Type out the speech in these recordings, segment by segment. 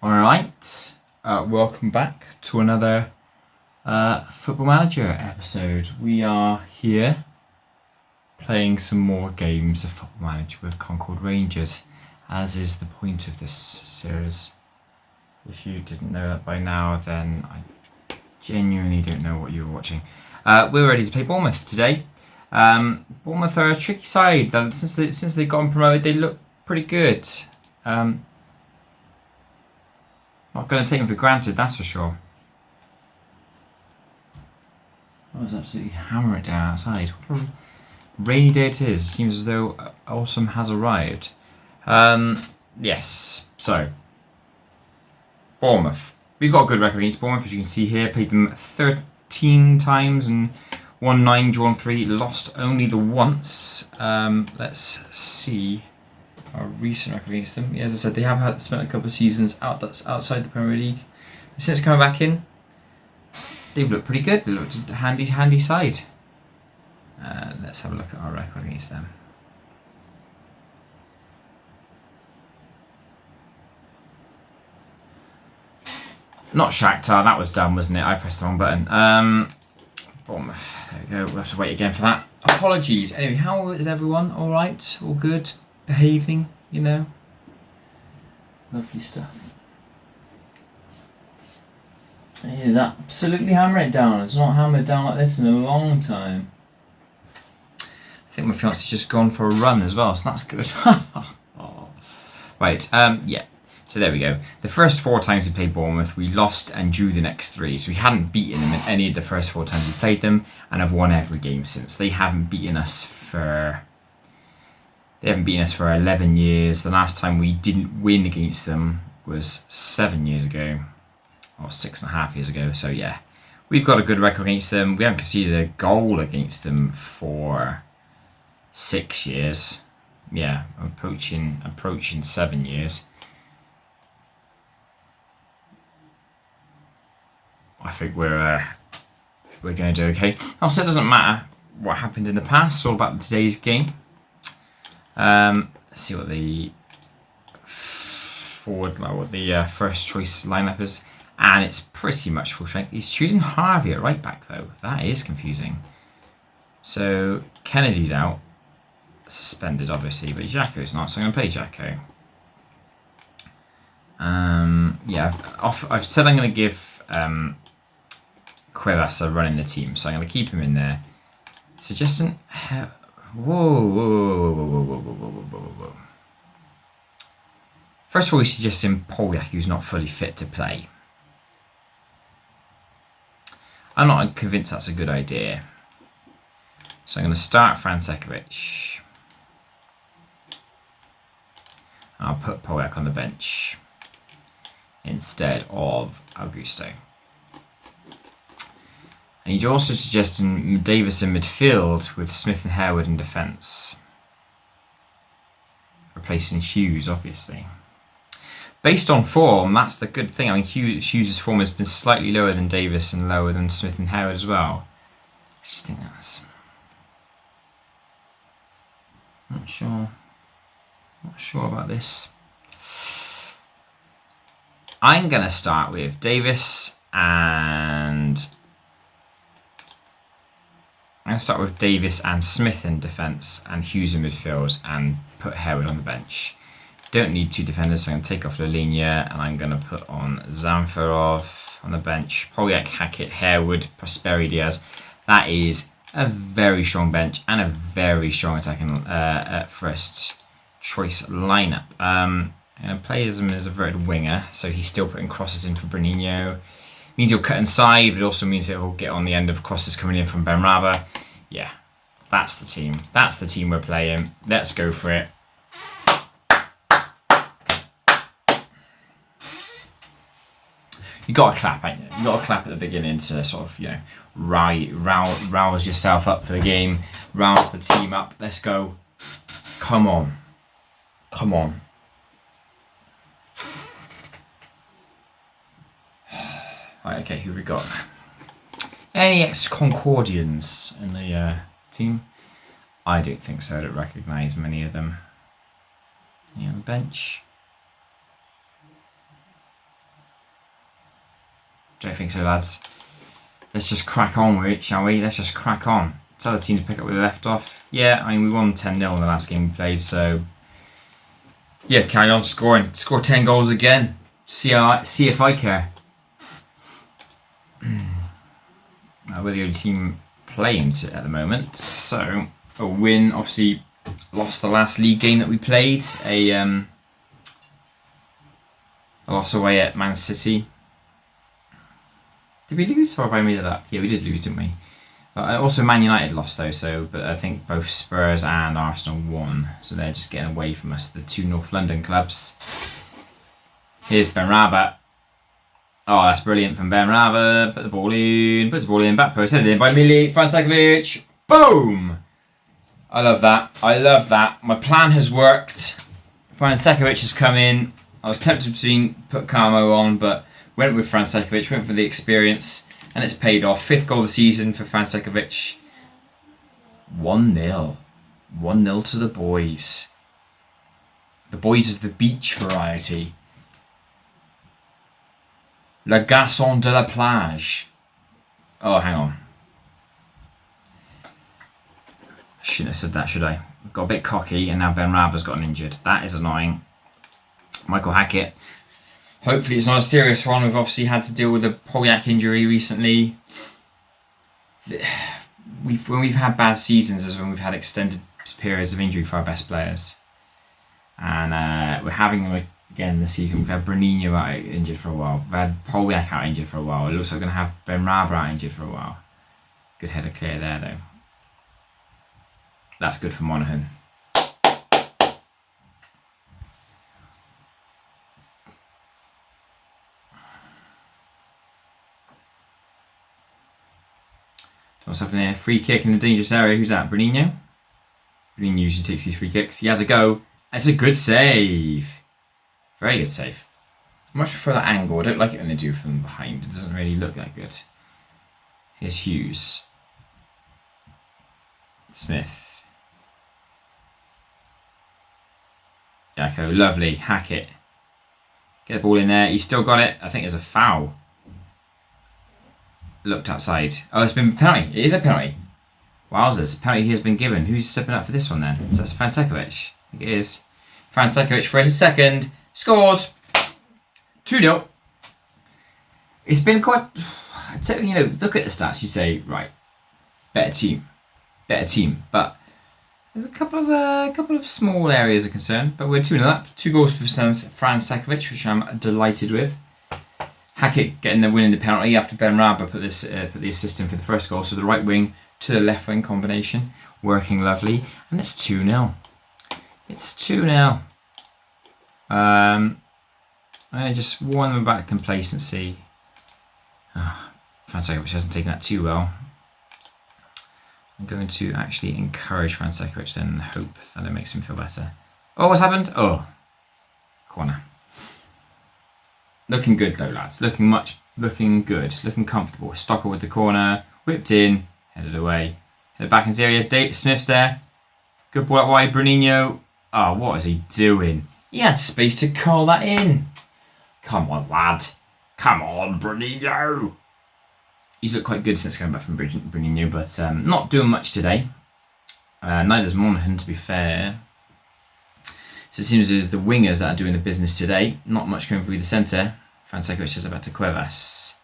Alright, welcome back to another Football Manager episode. We are here playing some more games of Football Manager with Concord Rangers, as is the point of this series. If you didn't know that by now, then I genuinely don't know what you were watching. We're ready to play Bournemouth today. Bournemouth are a tricky side. Since they've gotten promoted, they look pretty good. Not going to take them for granted, that's for sure. I was absolutely hammering it down outside. What a rainy day it is. It seems as though autumn has arrived. Yes, so Bournemouth. We've got a good record against Bournemouth, as you can see here. Played them 13 times and won 9, drawn 3, lost only the once. Let's see our recent record against them. Yeah, as I said, they have spent a couple of seasons outside the Premier League. Since coming back in, they've looked pretty good. They looked a handy side. Let's have a look at our record against them. Not Shakhtar, that was dumb, wasn't it? I pressed the wrong button. Bournemouth. There we go. We'll have to wait again for that. Apologies. Anyway, how is everyone? All right? All good? Behaving, you know? Lovely stuff. It is absolutely hammering it down. It's not hammered down like this in a long time. I think my fiance's just gone for a run as well, so that's good. Oh. Right, yeah. So there we go. The first 4 times we played Bournemouth, we lost and drew the next 3. So we hadn't beaten them in any of the first 4 times we played them, and have won every game since. They haven't beaten us for 11 years. The last time we didn't win against them was 7 years ago, or 6.5 years ago. So yeah, we've got a good record against them. We haven't conceded a goal against them for 6 years. Yeah, approaching 7 years. I think we're going to do okay. Also, it doesn't matter what happened in the past. It's all about today's game. Let's see what the first choice lineup is, and it's pretty much full strength. He's choosing Harvey at right back though. That is confusing. So Kennedy's out, suspended obviously, but Jacko's not. So I'm going to play Jacko. Yeah, I've said I'm going to give Cuevas a run in the team, so I'm going to keep him in there. Suggesting. Whoa. First of all, he's suggesting Polyak, who's not fully fit to play. I'm not convinced that's a good idea. So I'm going to start Francekovic. I'll put Polyak on the bench instead of Augusto. And he's also suggesting Davis in midfield with Smith and Harewood in defence. Replacing Hughes, obviously. Based on form, that's the good thing. I mean, Hughes' form has been slightly lower than Davis and lower than Smith and Harewood as well. I just think that's... Not sure about this. I'm going to start with Davis and... I'm going to start with Davis and Smith in defence and Hughes in midfield and put Harewood on the bench. Don't need 2 defenders, so I'm going to take off Lalinia and I'm going to put on Zamfarov on the bench. Polyak, Hackett, Harewood, Prosperi, Diaz. That is a very strong bench and a very strong attacking first choice lineup. I'm going to play him as a verted winger, so he's still putting crosses in for Bruninho. Means he'll cut inside, but it also means that he'll get on the end of crosses coming in from Benrahma. Yeah, that's the team. That's the team we're playing. Let's go for it. You got to clap, ain't you? You got to clap at the beginning to sort of, you know, rouse yourself up for the game, rouse the team up. Let's go. Come on. Right, okay, who have we got? Any ex-Concordians in the team? I don't think so. I don't recognise many of them. Any on the bench? Don't think so, lads. Let's just crack on with it, shall we? Let's just crack on. Tell the team to pick up where they left off. Yeah, I mean, we won 10-0 in the last game we played, so... Yeah, carry on scoring. Score 10 goals again. See if I care. We're the only team playing at the moment. So, a win. Obviously, lost the last league game that we played. A loss away at Man City. Did we lose or have I made it up? Yeah, we did lose, didn't we? Also, Man United lost though, but I think both Spurs and Arsenal won. So they're just getting away from us, the two North London clubs. Here's Benrahma. Oh, that's brilliant from Benrahma. Put the ball in, back post, headed in by Franceskovic. Boom! I love that. My plan has worked. Franceskovic has come in. I was tempted to put Carmo on, but went with Franceskovic, went for the experience. And it's paid off. 5th goal of the season for Franceskovic. 1-0. 1-0 to the boys. The boys of the beach variety. Le garçon de la plage. Oh, hang on. I shouldn't have said that, should I? Got a bit cocky and now Benrahma's gotten injured. That is annoying. Michael Hackett. Hopefully it's not a serious one. We've obviously had to deal with a Polyak injury recently. When we've had bad seasons is when we've had extended periods of injury for our best players. And we're having them again this season. We've had Bruninho out injured for a while. We've had Polyak out injured for a while. It looks like we're going to have Benrahma out injured for a while. Good header clear there though. That's good for Monaghan. What's happening here? Free kick in the dangerous area. Who's that? Bruninho? Bruninho usually takes these free kicks. He has a go. That's a good save. Very good save. I much prefer that angle. I don't like it when they do from behind. It doesn't really look that good. Here's Hughes. Smith. Jacko. Lovely. Hackett. Get the ball in there. He's still got it. I think there's a foul. Looked outside. Oh, it's been a penalty. It is a penalty. Wowzers. A penalty has been given. Who's stepping up for this one then? So that's Franceskovic. I think it is. Franceskovic for his second. Scores. 2-0. It's been quite... You know, look at the stats. You say, right, better team. But there's a couple of small areas of concern. But we're 2-0 up. 2 goals for Franceskovic, which I'm delighted with. Hackett getting the win in the penalty after Benrahma put the assist in for the first goal. So the right wing to the left wing combination working lovely, and it's 2-0. It's 2-0. I just warn them about complacency. Franceskovic hasn't taken that too well. I'm going to actually encourage Franceskovic then and hope that it makes him feel better. Oh, what's happened? Oh, corner. Looking good though, lads. Looking good. Looking comfortable. Stocker with the corner. Whipped in. Headed away. Headed back into the area. Smith's there. Good ball out wide. Bruninho. Oh, what is he doing? He had space to curl that in. Come on, lad. Come on, Bruninho. He's looked quite good since coming back from Bruninho, but not doing much today. Neither's Monaghan, to be fair. So it seems as the wingers that are doing the business today. Not much going through the centre. Franceskovic is about to Cuevas.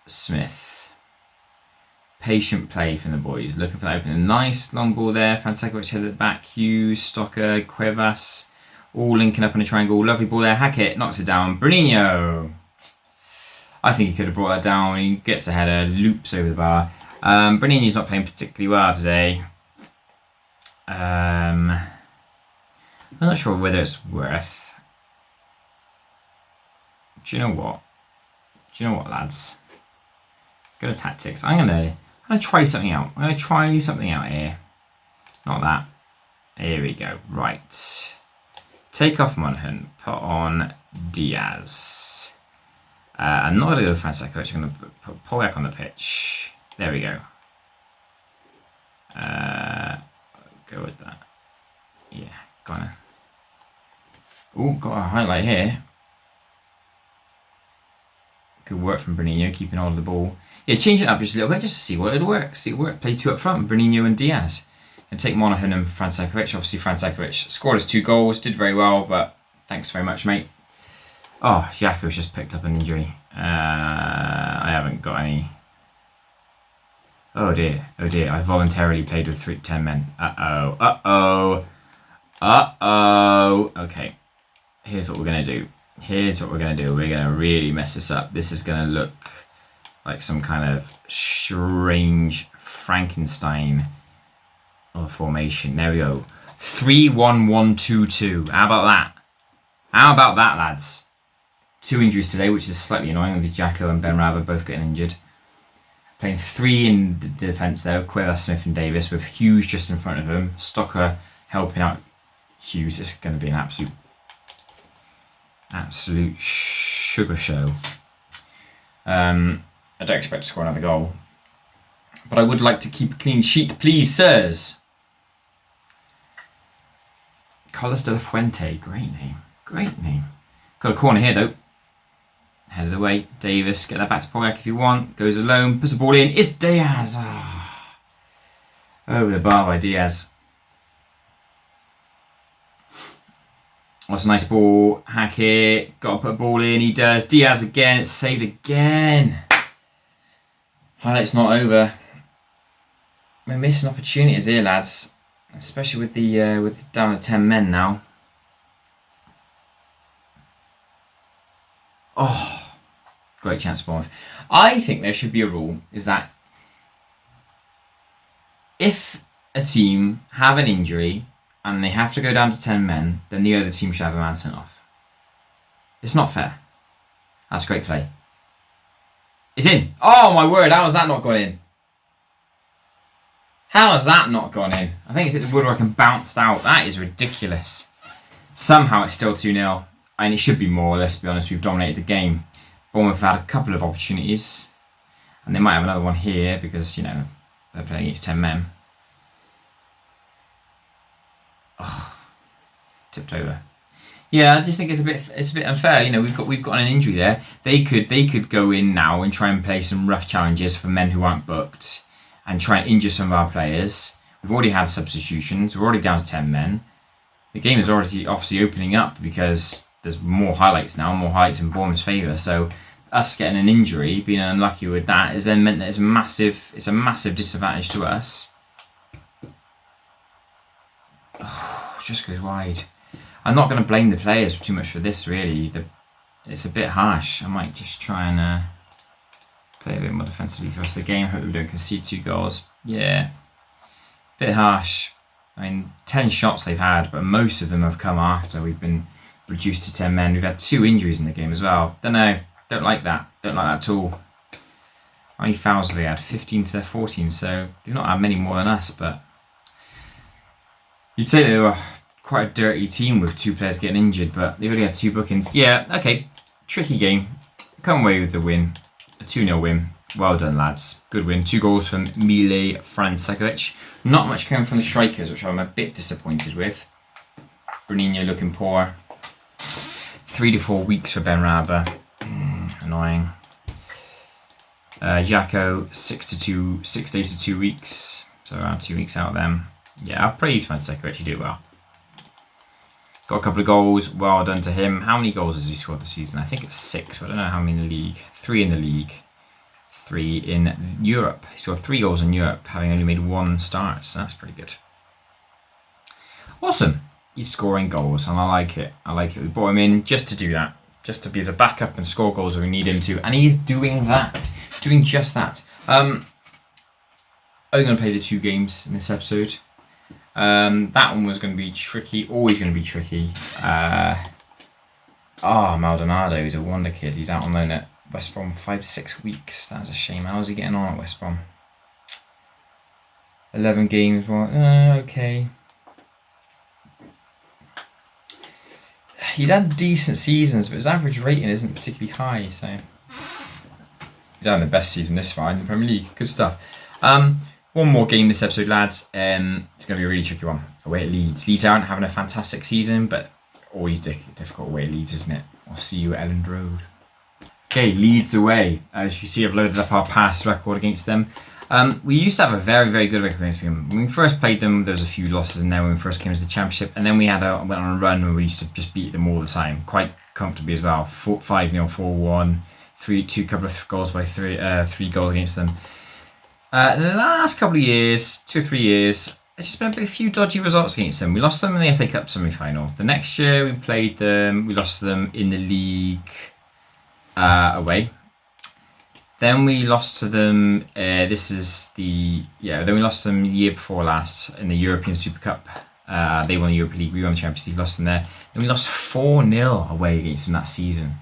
Smith. Patient play from the boys. Looking for that opening. Nice long ball there. Franceskovic headed back. Hughes, Stocker, Cuevas. All linking up in a triangle. Lovely ball there. Hackett knocks it down. Bruninho. I think he could have brought that down. He gets the header, loops over the bar. Bruninho's not playing particularly well today. I'm not sure whether it's worth. Do you know what? Lads? Let's go to tactics. I'm gonna try something out. I'm gonna try something out here. Not that. Here we go. Right. Take off Monaghan. Put on Diaz. I'm not going to go with Franceskovic. I'm going to put Polyak on the pitch. There we go. Go with that. Yeah, gonna. Oh, got a highlight here. Good work from Bruninho, keeping hold of the ball. Yeah, change it up just a little bit, just to see what it'll work. See it work. Play 2 up front, Bruninho and Diaz. And take Monaghan and Franceskovic. Obviously, Franceskovic scored us 2 goals, did very well, but thanks very much, mate. Oh, Jako's just picked up an injury. I haven't got any. Oh dear, I voluntarily played with 10 men. Uh-oh. Okay, here's what we're going to do. We're going to really mess this up. This is going to look like some kind of strange Frankenstein of a formation. There we go. 3-1-1-2-2. How about that, lads? 2 injuries today, which is slightly annoying with Jacko and Benrahma both getting injured. Playing 3 in the defence there, Cuevas, Smith and Davis, with Hughes just in front of him. Stocker helping out Hughes. It's going to be an absolute sugar show. I don't expect to score another goal, but I would like to keep a clean sheet, please, sirs. Carlos de la Fuente, great name. Got a corner here though. Head of the way, Davis, get that back to Pogak if you want. Goes alone, puts the ball in. It's Diaz. Over the bar by Diaz. That's a nice ball. Hackett, got to put a ball in. He does. Diaz again. It's saved again. Highlight's not over. We're missing opportunities here, lads. Especially with the down to 10 men now. Oh, great chance for Bournemouth. I think there should be a rule, is that if a team have an injury and they have to go down to 10 men, then the other team should have a man sent off. It's not fair. That's great play. It's in. Oh my word, how has that not gone in? How has that not gone in? I think it's hit the woodwork and bounced out. That is ridiculous. Somehow it's still 2-0. And it should be more, let's be honest. We've dominated the game. Bournemouth have had a couple of opportunities. And they might have another one here because, you know, they're playing against 10 men. Oh, tipped over. Yeah, I just think it's a bit unfair. You know, we've got an injury there. They could go in now and try and play some rough challenges for men who aren't booked and try and injure some of our players. We've already had substitutions. We're already down to 10 men. The game is already obviously opening up because there's more highlights now, more highlights in Bournemouth's favour. So us getting an injury, being unlucky with that, has then meant that it's a massive disadvantage to us. Oh, just goes wide. I'm not going to blame the players too much for this, really. It's a bit harsh. I might just try and play a bit more defensively for the rest of the game. Hope we don't concede 2 goals. Yeah, bit harsh. I mean, 10 shots they've had, but most of them have come after we've been reduced to 10 men. We've had 2 injuries in the game as well. Don't know. Don't like that. Don't like that at all. How many fouls have they had? 15 to their 14, so they've not had many more than us, but you'd say they were quite a dirty team with 2 players getting injured, but they've only had 2 bookings. Yeah, okay. Tricky game. Come away with the win. A 2-0 win. Well done, lads. Good win. 2 goals from Mile Franceskovic. Not much coming from the strikers, which I'm a bit disappointed with. Bruninho looking poor. 3 to 4 weeks for Benrahma. Annoying. Jacko, 6 days to 2 weeks. So around 2 weeks out of them. Yeah, I'll praise Franceskovic. You do well. Got a couple of goals. Well done to him. How many goals has he scored this season? I think it's 6. But I don't know how many in the league. 3 in the league. 3 in Europe. He scored 3 goals in Europe, having only made 1 start. So that's pretty good. Awesome. He's scoring goals, and I like it. We brought him in just to do that. Just to be as a backup and score goals when we need him to. And he is doing that. Doing just that. I'm going to play the 2 games in this episode. That one was going to be tricky. Always going to be tricky. Maldonado is a wonder kid. He's out on loan at West Brom 5 to 6 weeks. That's a shame. How's he getting on at West Brom? 11 games. Okay. He's had decent seasons, but his average rating isn't particularly high, so he's having the best season this far in the Premier League. Good stuff. What One more game this episode, lads. It's going to be a really tricky one. Away at Leeds. Leeds aren't having a fantastic season, but always difficult away at Leeds, isn't it? I'll see you at Elland Road. Okay, Leeds away. As you can see, I've loaded up our past record against them. We used to have a very, very good record against them. When we first played them, there was a few losses in there when we first came to the Championship. And then we went on a run where we used to just beat them all the time, quite comfortably as well. 5-0, 4-1, 2 couple of goals by 3 goals against them. In the last couple of years, 2 or 3 years, it's just been a few dodgy results against them. We lost them in the FA Cup semi-final. The next year we played them, we lost them in the league away. Then we lost to them. Then we lost them the year before last in the European Super Cup. They won the Europa League. We won the Champions League. Lost them there. Then we lost 4-0 away against them that season.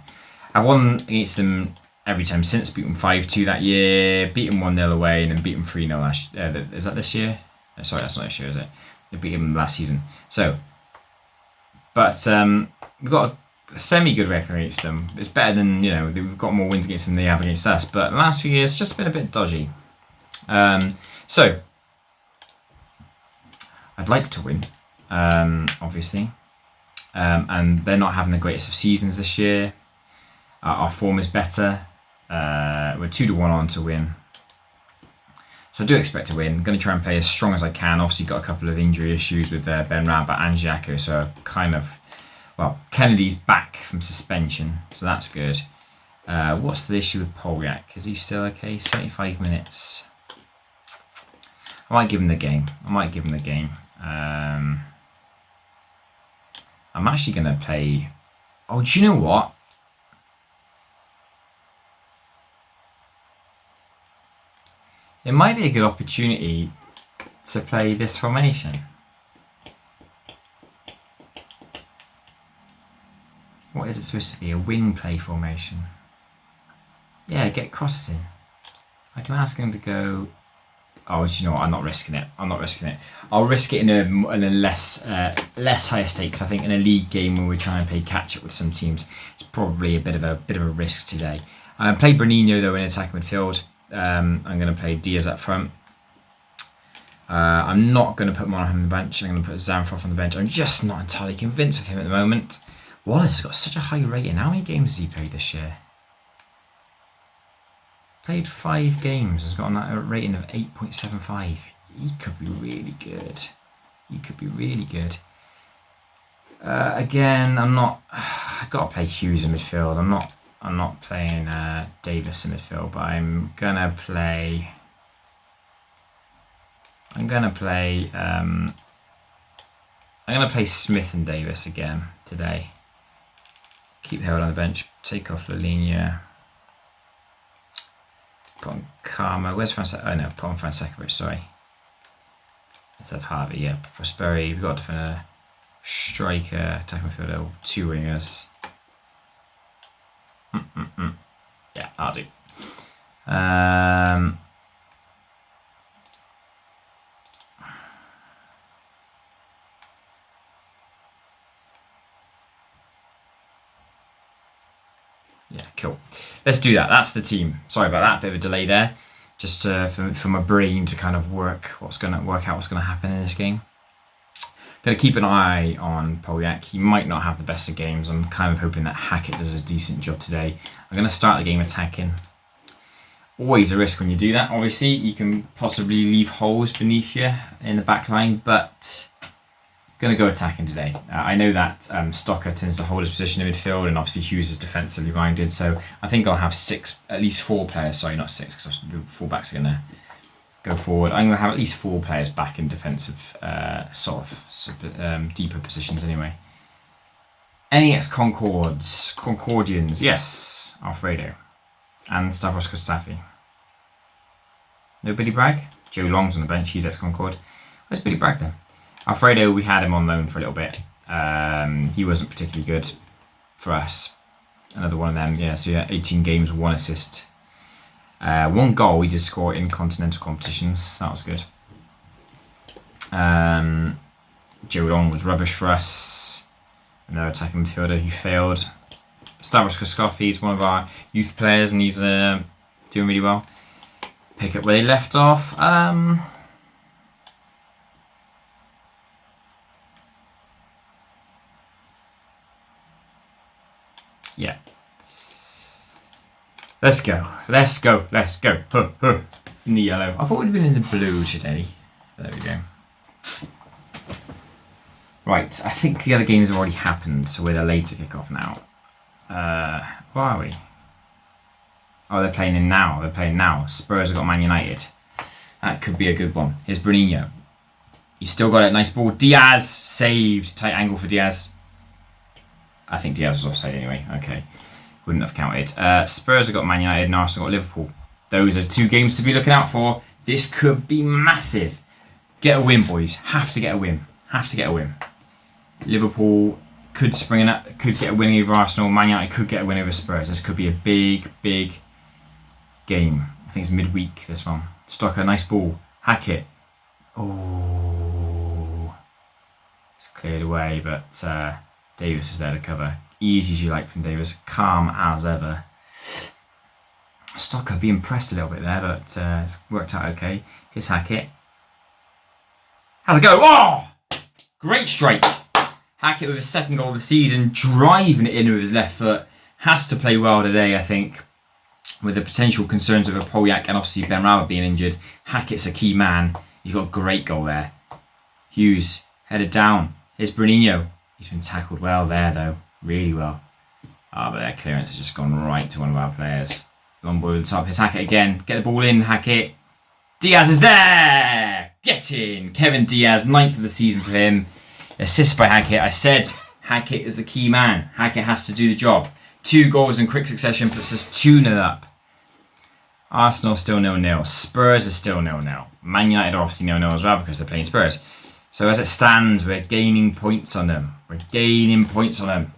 I've won against them every time since. Beat them 5-2 that year. Beat them 1-0 away, and then beat them 3-0 last. Is that this year? Sorry, that's not this year, is it? We beat them last season. So, but we've got a semi-good record against them. It's better than, we've got more wins against them than they have against us. But the last few years, it's just been a bit dodgy. So, I'd like to win, obviously. And they're not having the greatest of seasons this year. Our form is better. We're 2-1 on to win. So I do expect to win. I'm going to try and play as strong as I can. Obviously got a couple of injury issues with Ben Rabat and Xhaka, so Kennedy's back from suspension, so that's good. What's the issue with Polyak? Is he still okay? 75 minutes. I might give him the game. I'm actually going to play... Oh, do you know what? It might be a good opportunity to play this formation. What is it supposed to be? A wing play formation. Yeah, get crosses in. I can ask him to go... Oh, do you know what? I'm not risking it. I'll risk it in a less higher stakes. I think in a league game where we try and play catch up with some teams, it's probably a bit of a risk today. Play Bruninho though in attacking midfield. I'm going to play Diaz up front. I'm not going to put Monaghan on the bench. I'm going to put Zamfroff on the bench. I'm just not entirely convinced of him at the moment. Wallace has got such a high rating. How many games has he played this year? Played 5 games. Has got a rating of 8.75. He could be really good. Again, I've got to play Hughes in midfield. I'm not playing Davis in midfield, but I'm gonna play Smith and Davis again today. Keep Harold on the bench. Take off Lalinia. Put on Karma. Where's Fransek? Oh no, put on Fransekovic. Sorry. Instead of Harvey. Yeah, Prosperi. We've got a defender, striker, attacking midfielder, 2 wingers. Yeah, I'll do. Yeah, cool. Let's do that. That's the team. Sorry about that. Bit of a delay there. Just for my brain to kind of work out what's going to happen in this game. Going to keep an eye on Polyak. He might not have the best of games. I'm kind of hoping that Hackett does a decent job today. I'm going to start the game attacking. Always a risk when you do that. Obviously, you can possibly leave holes beneath you in the back line, but going to go attacking today. I know that Stocker tends to hold his position in midfield, and obviously Hughes is defensively minded, so I think I'll have at least 4 players. Sorry, not 6, because the fullbacks are going to go forward. I'm going to have at least 4 players back in defensive, deeper positions anyway. NEX Concordians, yes, Alfredo, and Stavros Kostafi. No Billy Bragg? Joe Long's on the bench, he's ex-Concord. Where's Billy Bragg then? Alfredo, we had him on loan for a little bit. He wasn't particularly good for us. Another one of them, yeah, so yeah, 18 games, 1 assist. 1 goal he did score in continental competitions. That was good. Joe Long was rubbish for us. Another attacking midfielder who failed. Stavros Kostafi is one of our youth players, and he's doing really well. Pick up where they left off. Yeah. Let's go. Let's go. Let's go. Huh, huh. In the yellow. I thought we'd been in the blue today. There we go. Right, I think the other games have already happened, so we're the later kick-off now. Where are we? Oh, they're playing in now. They're playing now. Spurs have got Man United. That could be a good one. Here's Bruninho. He's still got it. Nice ball. Diaz saved. Tight angle for Diaz. I think Diaz was offside anyway. Okay. Wouldn't have counted. Spurs have got Man United and Arsenal got Liverpool. Those are 2 games to be looking out for. This could be massive. Get a win, boys. Have to get a win. Have to get a win. Liverpool could could get a win over Arsenal. Man United could get a win over Spurs. This could be a big, big game. I think it's midweek, this one. Stocker, nice ball. Hackett. Oh. It's cleared away, but Davis is there to cover. Easy as you like from Davis. Calm as ever. Stocker being pressed a little bit there, but it's worked out okay. Here's Hackett. How's it go? Oh! Great strike. Hackett with his 2nd goal of the season, driving it in with his left foot. Has to play well today, I think. With the potential concerns of a Polyak and obviously Ben Rama being injured. Hackett's a key man. He's got a great goal there. Hughes, headed down. Here's Bruninho. He's been tackled well there, though. Really well. But their clearance has just gone right to one of our players. Long ball at the top. Here's Hackett again. Get the ball in, Hackett. Diaz is there! Get in! Kevin Diaz, 9th of the season for him. Assist by Hackett. I said Hackett is the key man. Hackett has to do the job. 2 goals in quick succession puts us 2-0 up. Arsenal still 0-0. Spurs are still 0-0. Man United are obviously 0-0 as well because they're playing Spurs. So as it stands, we're gaining points on them. We're gaining points on them.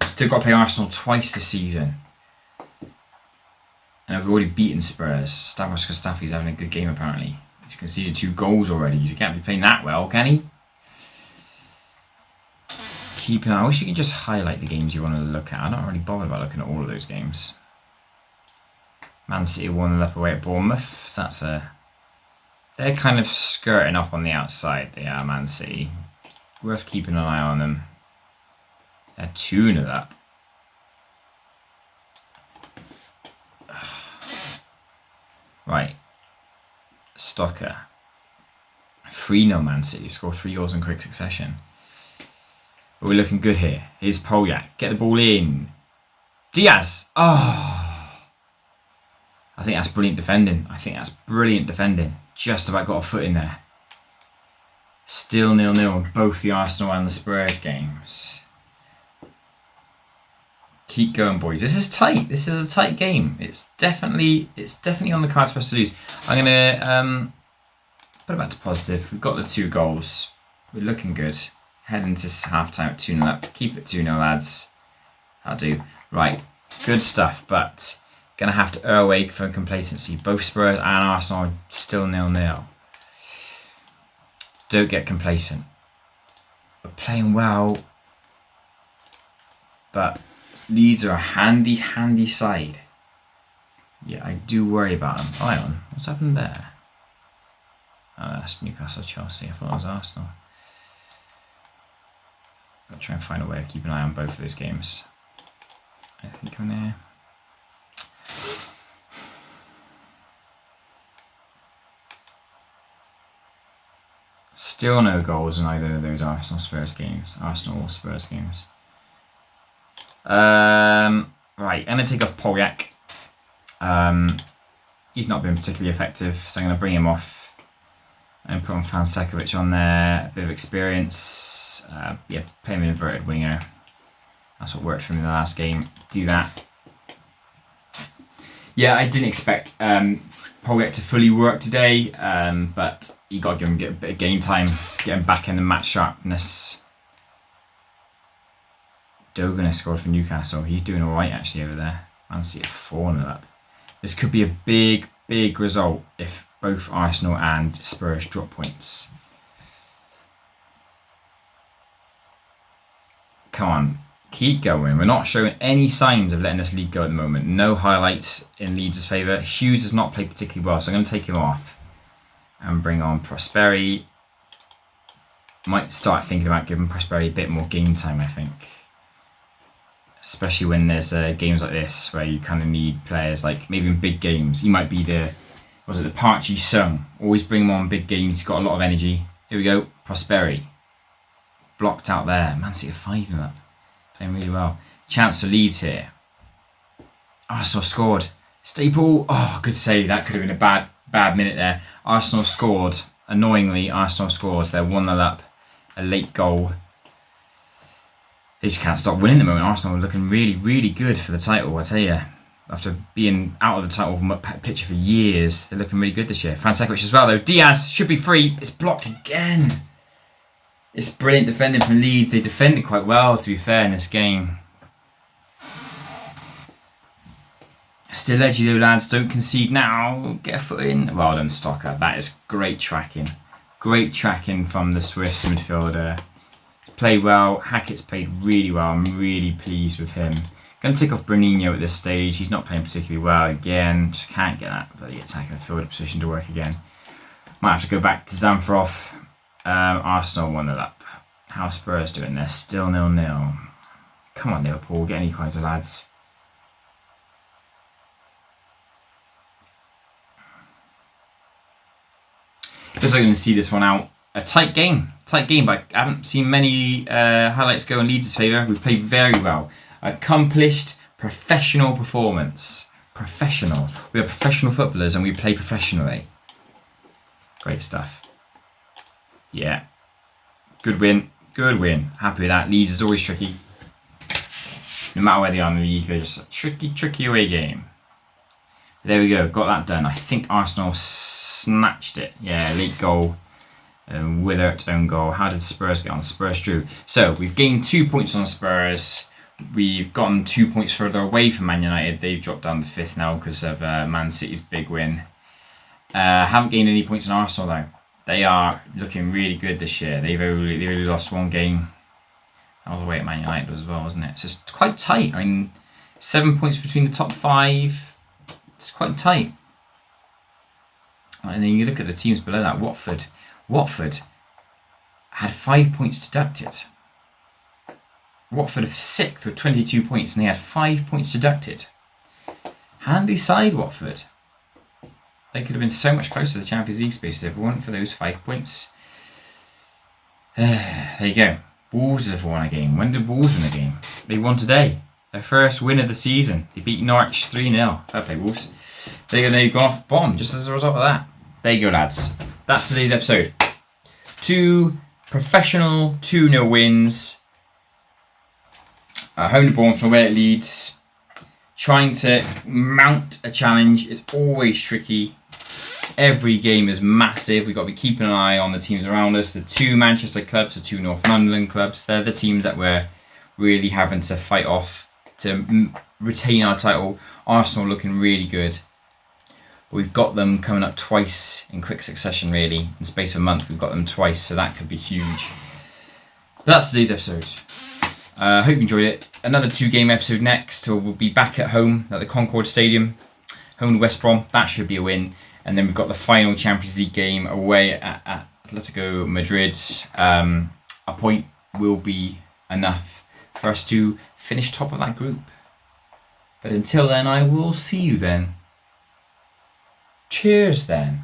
Still got to play Arsenal twice this season. And we've already beaten Spurs. Stavros Kostaffi's having a good game apparently. He's conceded 2 goals already. He can't be playing that well, can he? Keep an eye. I wish you could just highlight the games you want to look at. I'm not really bothered about looking at all of those games. Man City 1-0 up away at Bournemouth. So that's a... They're kind of skirting up on the outside. They are, Man City. Worth keeping an eye on them. They're 2-0 up. Right. Stocker. 3-0 Man City. Scored 3 goals in quick succession. But we're looking good here. Here's Polyak. Get the ball in. Diaz. Oh. I think that's brilliant defending. Just about got a foot in there. Still 0-0 in both the Arsenal and the Spurs games. Keep going, boys. This is tight. This is a tight game. It's definitely on the cards for us to lose. I'm gonna put it back to positive. We've got the 2 goals. We're looking good. Heading to half time at 2-0 up. Keep it 2-0, lads. That'll do. Right. Good stuff, but gonna have to err away from complacency. Both Spurs and Arsenal are still 0-0. Don't get complacent. We're playing well, but Leeds are a handy side. Yeah, I do worry about them. Oh, hang on. What's happened there? Oh, that's Newcastle Chelsea. I thought it was Arsenal. I'll try and find a way of keeping an eye on both of those games. I think I'm there. Still no goals in either of those Arsenal or Spurs games. Right, I'm going to take off Polyak. He's not been particularly effective, so I'm going to bring him off and put on Fansekovic on there. A bit of experience. Yeah, play him inverted winger. That's what worked for me in the last game. Do that. Yeah, I didn't expect Polyak to fully work today, but you got to give him a bit of game time, get him back in the match sharpness. Dogan has scored for Newcastle. He's doing all right actually over there. Man City at 4-0 up. This could be a big result if both Arsenal and Spurs drop points. Come on, keep going. We're not showing any signs of letting this league go at the moment. No highlights in Leeds' favour. Hughes has not played particularly well, so I'm going to take him off and bring on Prosperi. Might start thinking about giving Prosperi a bit more game time, I think. especially when there's games like this where you kind of need players like maybe in big games. He might be the Parchy Sung. Always bring him on big games. He's got a lot of energy. Here we go. Prosperi. Blocked out there. Man City 5 in that. Playing really well. Chance for Leeds here. Arsenal scored. Staple. Oh, good save. That could have been a bad minute there. Arsenal scored. Annoyingly, Arsenal scores. They're 1-0 up. A late goal. They just can't stop winning at the moment. Arsenal are looking really, really good for the title, I tell you. After being out of the title picture for years, they're looking really good this year. Fransekovic as well, though. Diaz should be free. It's blocked again. It's brilliant defending from Leeds. They defended quite well, to be fair, in this game. Still edgy though, lads. Don't concede now. Get a foot in. Well done, Stocker. That is great tracking. Great tracking from the Swiss midfielder. He's played well. Hackett's played really well. I'm really pleased with him. Going to take off Bruninho at this stage. He's not playing particularly well again. Just can't get that bloody attacking midfielder position to work again. Might have to go back to Zamfirov. Arsenal 1-0 up. How are Spurs doing? They're still 0-0. Come on, Liverpool. Get any kinds of lads. Just going to see this one out. A tight game, but I haven't seen many highlights go in Leeds' favour. We've played very well. Accomplished, professional performance. Professional. We are professional footballers and we play professionally. Great stuff. Yeah. Good win. Good win. Happy with that. Leeds is always tricky. No matter where they are in the league, they're just a tricky away game. There we go. Got that done. I think Arsenal snatched it. Yeah, late goal. Withert own goal. How did Spurs get on? Spurs drew. So we've gained 2 points on Spurs. We've gotten 2 points further away from Man United. They've dropped down to 5th now because of Man City's big win. Haven't gained any points on Arsenal though. They are looking really good this year. They've only lost one game. That was away at Man United as well, wasn't it? So it's quite tight. I mean, 7 points between the top 5. It's quite tight. And then you look at the teams below that. Watford had 5 points deducted. Watford are 6th with 22 points and they had 5 points deducted. Handy side, Watford. They could have been so much closer to the Champions League spaces if it weren't for those 5 points. There you go. Wolves have won a game. When did Wolves win a game? They won today. Their first win of the season. They beat Norwich 3-0. Fair play, Wolves. They've gone off bomb just as a result of that. There you go, lads. That's today's episode. 2 professional 2-0 wins. Home to Bournemouth and away at Leeds. Trying to mount a challenge is always tricky. Every game is massive. We've got to be keeping an eye on the teams around us. The 2 Manchester clubs, the 2 North London clubs. They're the teams that we're really having to fight off to retain our title. Arsenal looking really good. We've got them coming up twice in quick succession, really. In the space of a month, we've got them twice, so that could be huge. But that's today's episode. Hope you enjoyed it. Another 2-game episode next, so we'll be back at home at the Concord Stadium. Home to West Brom, that should be a win. And then we've got the final Champions League game away at Atletico Madrid. A point will be enough for us to finish top of that group. But until then, I will see you then. Cheers then.